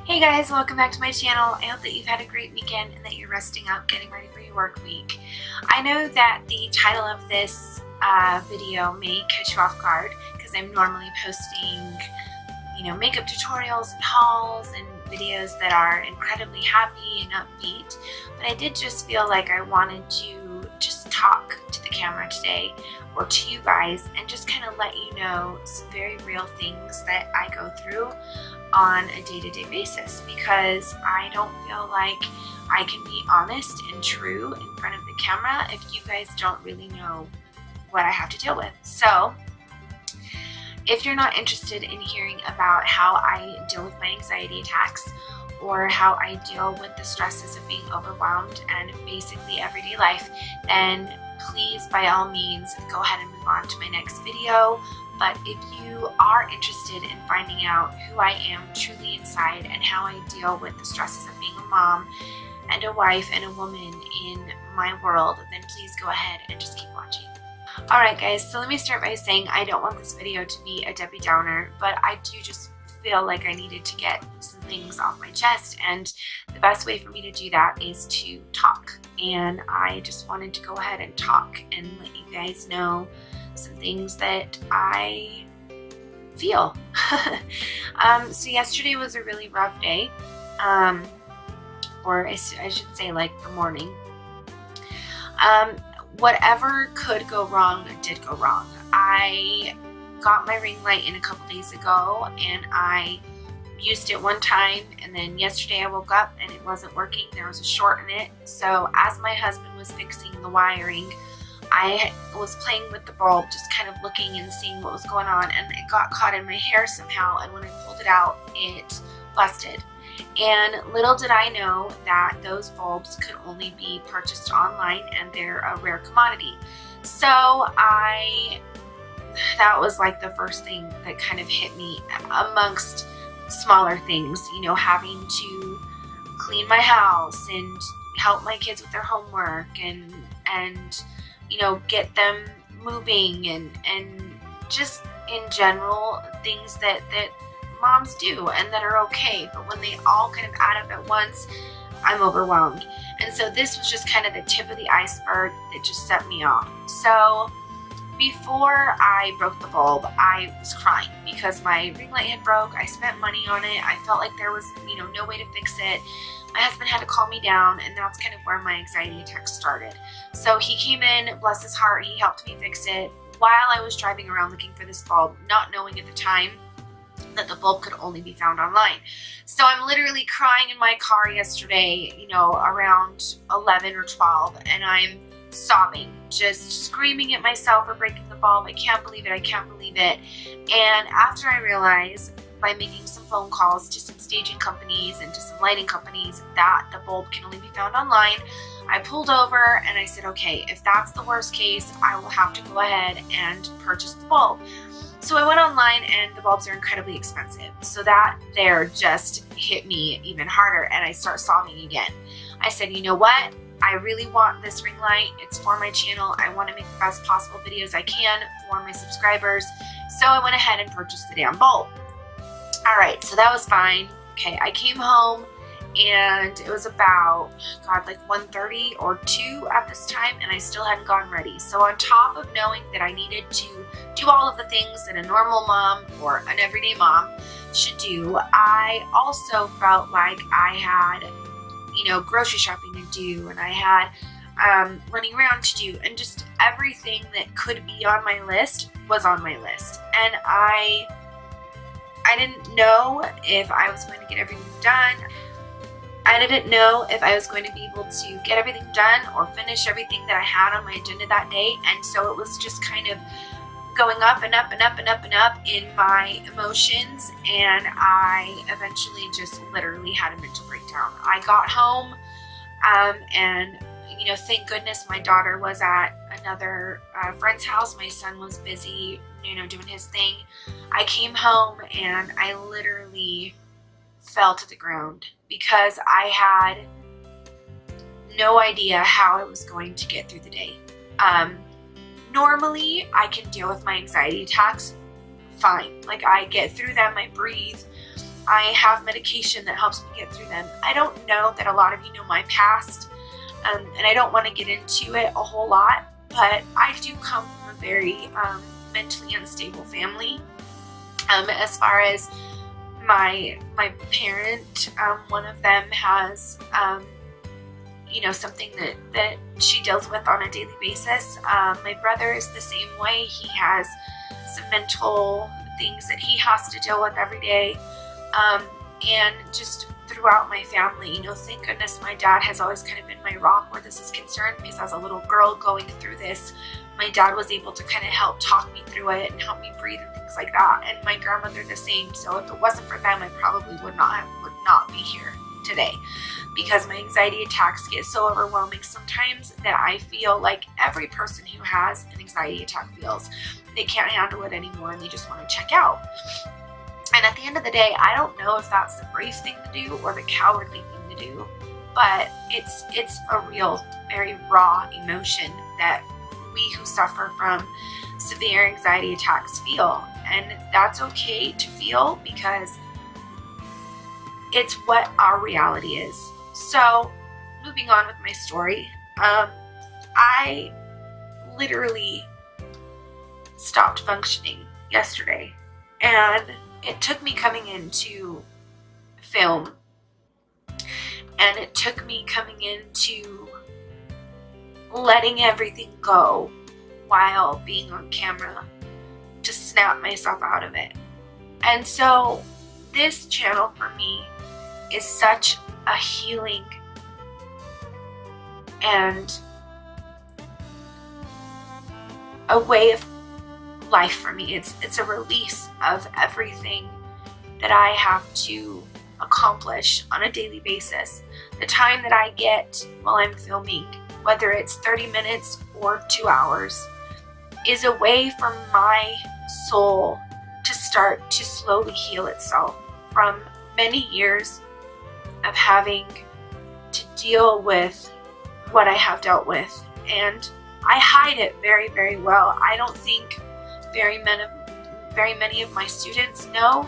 Hey guys, welcome back to my channel. I hope that you've had a great weekend and that you're resting up, getting ready for your work week. I know that the title of this video may catch you off guard because I'm normally posting, makeup tutorials and hauls and videos that are incredibly happy and upbeat. But I did just feel like I wanted to just talk to the camera today or to you guys and just kind of let you know some very real things that I go through on a day-to-day basis, because I don't feel like I can be honest and true in front of the camera if you guys don't really know what I have to deal with. So if you're not interested in hearing about how I deal with my anxiety attacks or how I deal with the stresses of being overwhelmed and basically everyday life, then please, by all means, go ahead and move on to my next video. But if you are interested in finding out who I am truly inside and how I deal with the stresses of being a mom and a wife and a woman in my world, then please go ahead and just keep watching. Alright guys, so let me start by saying I don't want this video to be a Debbie Downer, but I do just feel like I needed to get some things off my chest, and the best way for me to do that is to talk. And I just wanted to go ahead and talk and let you guys know some things that I feel. So yesterday was a really rough day, or I should say like the morning. Whatever could go wrong did go wrong. I got my ring light in a couple days ago and I used it one time, and then yesterday I woke up and it wasn't working. There was a short in it. So as my husband was fixing the wiring, I was playing with the bulb, just kind of looking and seeing what was going on, and it got caught in my hair somehow, and when I pulled it out, it busted. And little did I know that those bulbs could only be purchased online, and they're a rare commodity. So that was like the first thing that kind of hit me, amongst smaller things, having to clean my house and help my kids with their homework and get them moving and just in general things that moms do and that are okay, but when they all kind of add up at once, I'm overwhelmed. And so this was just kind of the tip of the iceberg that just set me off. So before I broke the bulb, I was crying because my ring light had broke. I spent money on it. I felt like there was, no way to fix it. My husband had to calm me down, and that's kind of where my anxiety attacks started. So he came in, bless his heart, he helped me fix it while I was driving around looking for this bulb, not knowing at the time that the bulb could only be found online. So I'm literally crying in my car yesterday, around 11 or 12, and I'm sobbing, just screaming at myself for breaking the bulb. I can't believe it, I can't believe it. And after I realized, by making some phone calls to some staging companies and to some lighting companies, that the bulb can only be found online, I pulled over and I said, okay, if that's the worst case, I will have to go ahead and purchase the bulb. So I went online, and the bulbs are incredibly expensive. So that there just hit me even harder, and I start sobbing again. I said, you know what? I really want this ring light. It's for my channel. I want to make the best possible videos I can for my subscribers. So I went ahead and purchased the damn bulb. All right, so that was fine. Okay, I came home and it was about, like 1:30 or 2 at this time, and I still hadn't gotten ready. So on top of knowing that I needed to do all of the things that a normal mom or an everyday mom should do, I also felt like I had, grocery shopping to do, and I had running around to do, and just everything that could be on my list was on my list. And I didn't know if I was going to get everything done. I didn't know if I was going to be able to get everything done or finish everything that I had on my agenda that day. And so it was just kind of going up and up and up and up and up in my emotions. And I eventually just literally had a mental breakdown. I got home and thank goodness my daughter was at another friend's house. My son was busy, doing his thing. I came home and I literally fell to the ground because I had no idea how I was going to get through the day. Normally, I can deal with my anxiety attacks fine. Like, I get through them, I breathe, I have medication that helps me get through them. I don't know that a lot of you know my past, and I don't want to get into it a whole lot, but I do come from a very mentally unstable family. As far as my parent, one of them has something that she deals with on a daily basis. My brother is the same way. He has some mental things that he has to deal with every day. And just throughout my family, thank goodness my dad has always kind of been my rock where this is concerned, because as a little girl going through this, my dad was able to kind of help talk me through it and help me breathe and things like that. And my grandmother the same. So if it wasn't for them, I probably would not be here today, because my anxiety attacks get so overwhelming sometimes that I feel like every person who has an anxiety attack feels. They can't handle it anymore and they just want to check out. And at the end of the day, I don't know if that's the brave thing to do or the cowardly thing to do, but it's a real, very raw emotion that we who suffer from severe anxiety attacks feel. And that's okay to feel, because it's what our reality is. So, moving on with my story, I literally stopped functioning yesterday, and it took me coming into film, and it took me coming into letting everything go while being on camera to snap myself out of it. And so this channel for me is such a healing and a way of life for me. It's a release of everything that I have to accomplish on a daily basis. The time that I get while I'm filming, whether it's 30 minutes or 2 hours, is a way for my soul to start to slowly heal itself from many years of having to deal with what I have dealt with. And I hide it very, very well. I don't think very many of my students know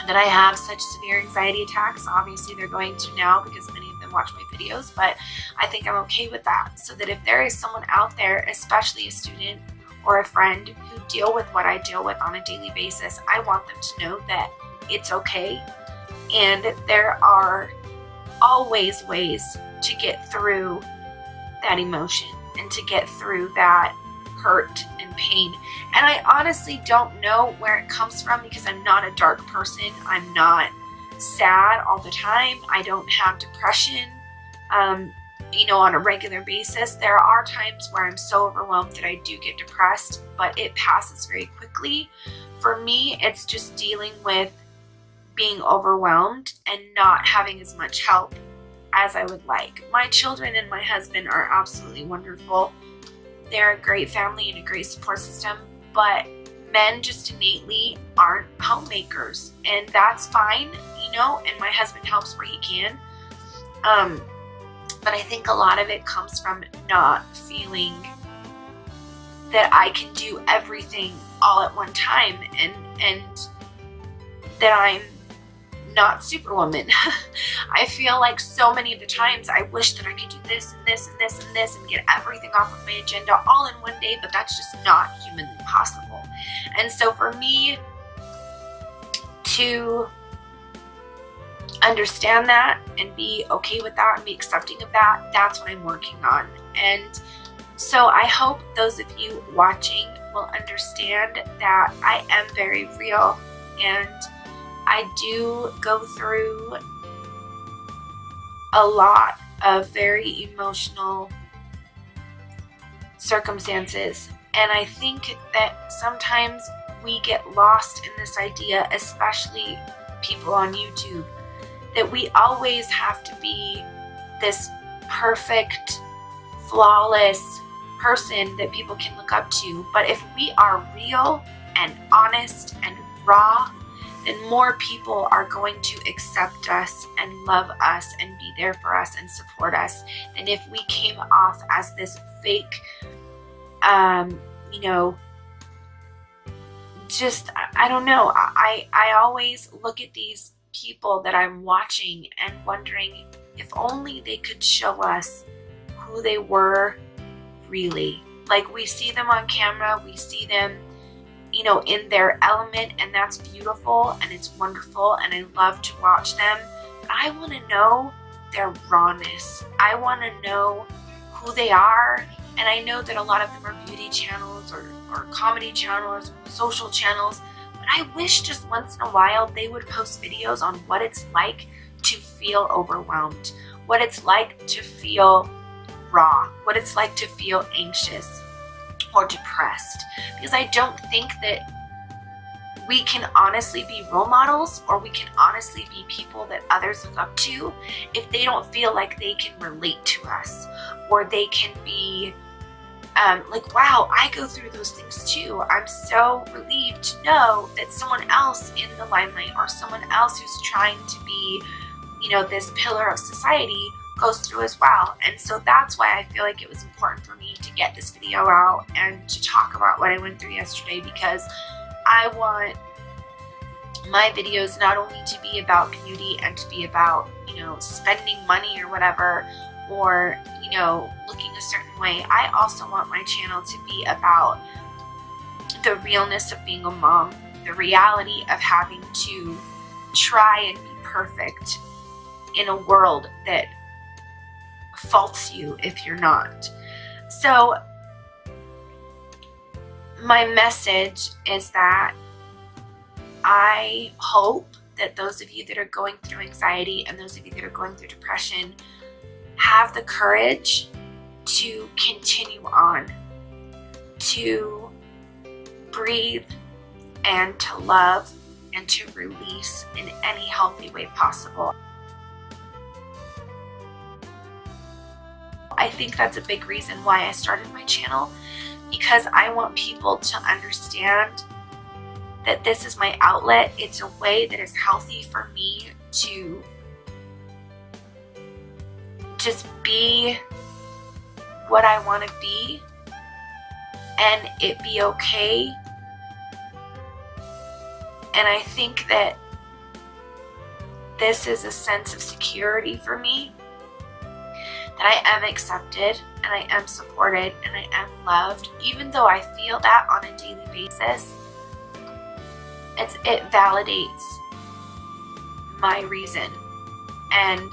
that I have such severe anxiety attacks. Obviously they're going to now, because many of them watch my videos, but I think I'm okay with that, so that if there is someone out there, especially a student or a friend, who deal with what I deal with on a daily basis, I want them to know that it's okay, and there are always ways to get through that emotion and to get through that hurt and pain. And I honestly don't know where it comes from, because I'm not a dark person. I'm not sad all the time. I don't have depression, on a regular basis. There are times where I'm so overwhelmed that I do get depressed, but it passes very quickly. For me, it's just dealing with being overwhelmed and not having as much help as I would like. My children and my husband are absolutely wonderful. They're a great family and a great support system, but men just innately aren't homemakers, and that's fine, and my husband helps where he can. But I think a lot of it comes from not feeling that I can do everything all at one time, and that I'm not Superwoman. I feel like so many of the times I wish that I could do this and this and this and this and get everything off of my agenda all in one day, but that's just not humanly possible. And so for me to understand that and be okay with that and be accepting of that, that's what I'm working on. And so I hope those of you watching will understand that I am very real, and I do go through a lot of very emotional circumstances. And I think that sometimes we get lost in this idea, especially people on YouTube, that we always have to be this perfect, flawless person that people can look up to. But if we are real and honest and raw, then more people are going to accept us and love us and be there for us and support us than if we came off as this fake, just, I don't know. I always look at these people that I'm watching and wondering if only they could show us who they were really. Like, we see them on camera, we see them, you know, in their element, and that's beautiful and it's wonderful and I love to watch them. But I want to know their rawness. I want to know who they are. And I know that a lot of them are beauty channels or comedy channels, social channels, but I wish just once in a while they would post videos on what it's like to feel overwhelmed, what it's like to feel raw, what it's like to feel anxious or depressed. Because I don't think that we can honestly be role models, or we can honestly be people that others look up to, if they don't feel like they can relate to us, or they can be like, wow, I go through those things too. I'm so relieved to know that someone else in the limelight, or someone else who's trying to be, you know, this pillar of society, goes through as well. And so that's why I feel like it was important for me to get this video out and to talk about what I went through yesterday, because I want my videos not only to be about beauty and to be about, you know, spending money or whatever, or, you know, looking a certain way. I also want my channel to be about the realness of being a mom, the reality of having to try and be perfect in a world that faults you if you're not. So my message is that I hope that those of you that are going through anxiety and those of you that are going through depression have the courage to continue on, to breathe and to love and to release in any healthy way possible. I think that's a big reason why I started my channel, because I want people to understand that this is my outlet. It's a way that is healthy for me to just be what I want to be and it be okay. And I think that this is a sense of security for me, that I am accepted and I am supported and I am loved. Even though I feel that on a daily basis, it validates my reason. And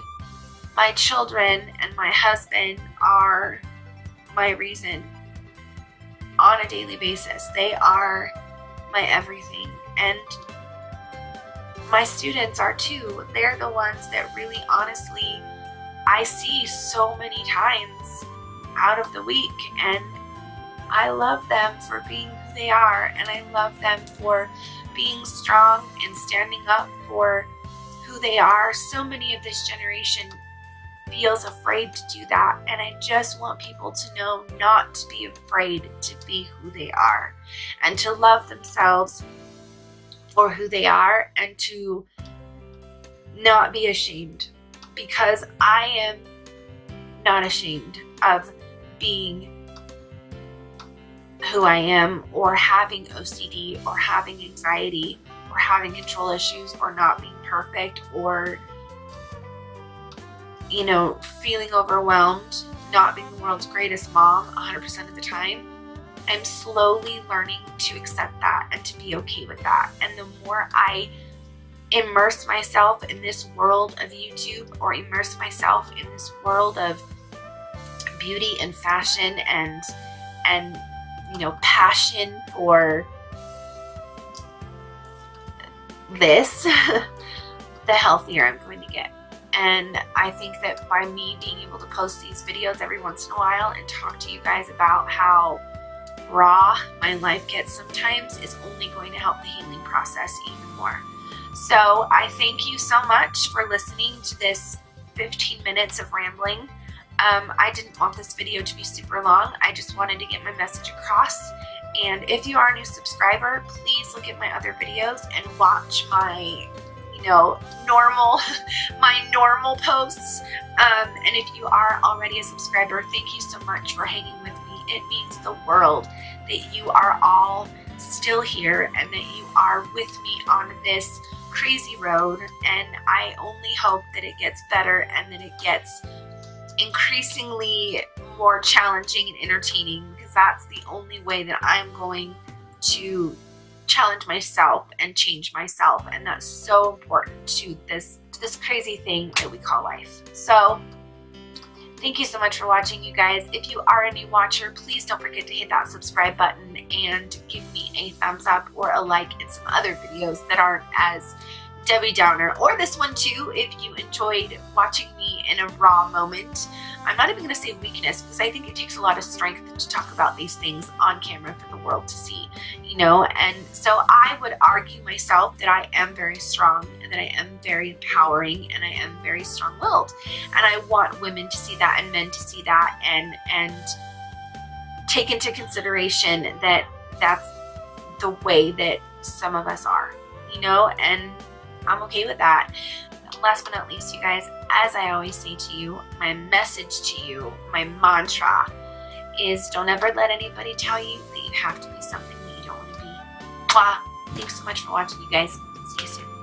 my children and my husband are my reason on a daily basis. They are my everything. And my students are too. They're the ones that really honestly I see so many times out of the week, and I love them for being who they are, and I love them for being strong and standing up for who they are. So many of this generation feels afraid to do that, and I just want people to know not to be afraid to be who they are and to love themselves for who they are and to not be ashamed, because I am not ashamed of being who I am, or having OCD, or having anxiety, or having control issues, or not being perfect, or, you know, feeling overwhelmed, not being the world's greatest mom 100% of the time. I'm slowly learning to accept that and to be okay with that. And the more I immerse myself in this world of YouTube, or immerse myself in this world of beauty and fashion and you know, passion for this, the healthier I'm going to get. And I think that by me being able to post these videos every once in a while and talk to you guys about how raw my life gets sometimes is only going to help the healing process even more. So I thank you so much for listening to this 15 minutes of rambling. I didn't want this video to be super long. I just wanted to get my message across. And if you are a new subscriber, please look at my other videos and watch my, you know, my normal posts. And if you are already a subscriber, thank you so much for hanging with me. It means the world that you are all still here and that you are with me on this crazy road. And I only hope that it gets better and that it gets increasingly more challenging and entertaining, because that's the only way that I'm going to challenge myself and change myself. And that's so important to this crazy thing that we call life. So thank you so much for watching, you guys. If you are a new watcher, please don't forget to hit that subscribe button and give me a thumbs up or a like in some other videos that aren't as Debbie Downer, or this one too, if you enjoyed watching me in a raw moment. I'm not even going to say weakness, because I think it takes a lot of strength to talk about these things on camera for the world to see, you know. And so I would argue myself that I am very strong and that I am very empowering and I am very strong-willed. And I want women to see that and men to see that and take into consideration that that's the way that some of us are, you know, and I'm okay with that. Last but not least, you guys, as I always say to you, my message to you, my mantra is don't ever let anybody tell you that you have to be something that you don't want to be. Mwah. Thanks so much for watching, you guys. See you soon.